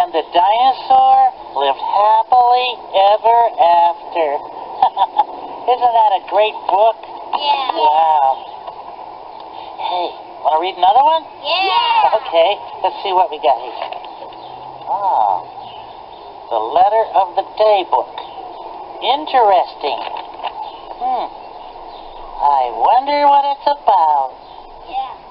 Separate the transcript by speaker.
Speaker 1: and the dinosaur lived happily ever after. Isn't that a great book?
Speaker 2: Yeah.
Speaker 1: Wow. Hey, want to read another one?
Speaker 2: Yeah.
Speaker 1: Okay, let's see what we got here. Ah, the letter of the day book. Interesting. I wonder what it's about.
Speaker 2: Yeah.